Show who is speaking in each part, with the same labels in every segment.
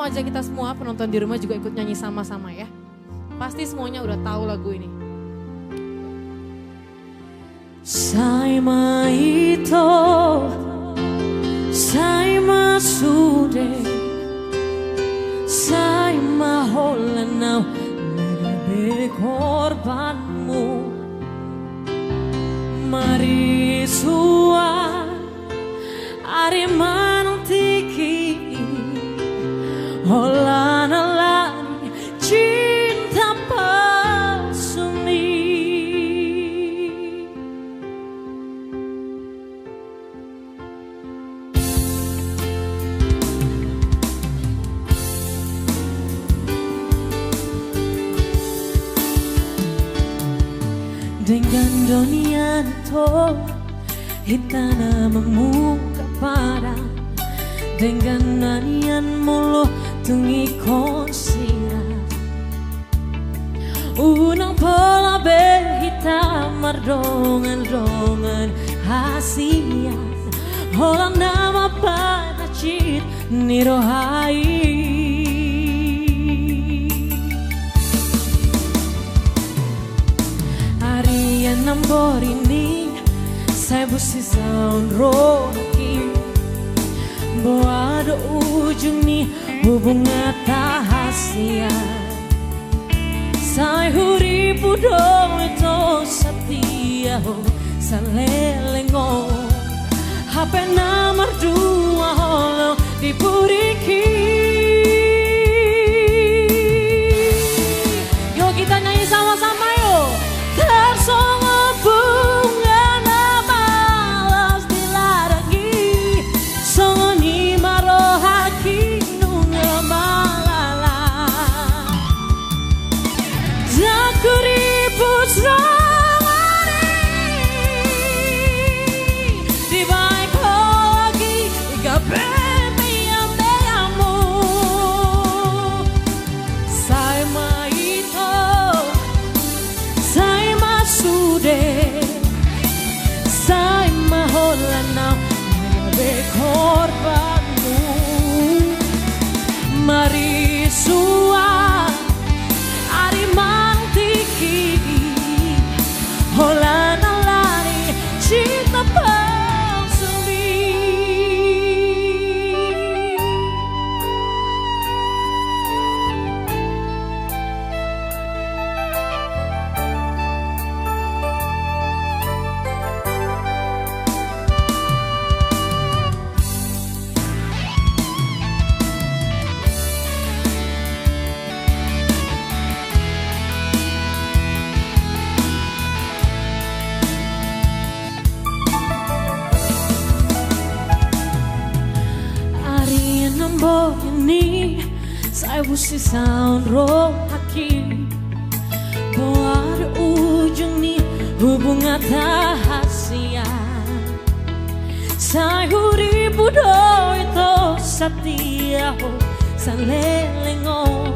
Speaker 1: mau ajak kita semua penonton di rumah juga ikut nyanyi sama-sama ya. Pasti semuanya udah tahu lagu ini.
Speaker 2: Saima ito, saima sude, saima holanau, lebih korbanmu. Mari sua, ariman tiki, holana lari, cinta pasumi. Dengan dunia itu hitana memuka pada dengan nanian mulu tungi konsira unang pola berhitam mardongan hasian holang nama pada cit nirohai. Nambor ini saya busi sound roki bahwa ada ujung nih hubungan rahasia saya huripu dong itu setia salelengo HP nomor 2 holo dipuriki. Yuk kita nyanyi sama-sama yuk. Tersongo bunga malas dilarangi songo ni marohaki nunga malala zakuri pusramani di baik lagi gabe yamu saya maito saya maholanau lebih korbanmu. Mari sua ariman tiki holana lari cinta palsumi. Ini saya busi sound rohaki bahwa ada ujung nih hubungan rahasia saya huripu do itu setia salelengo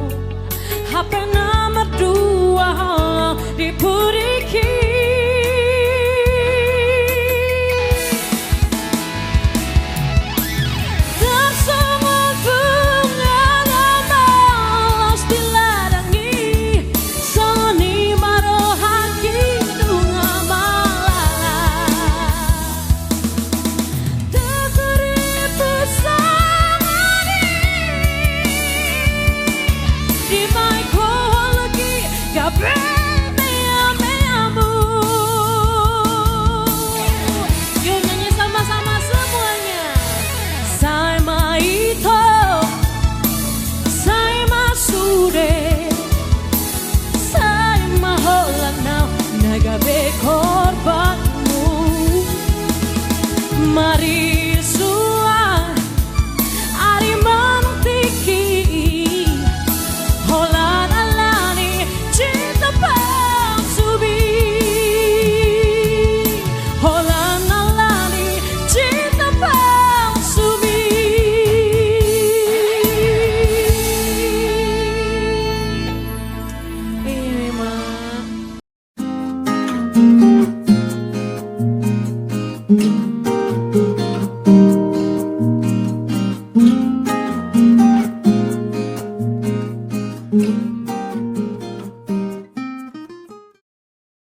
Speaker 2: HP nomor 2 dipuri.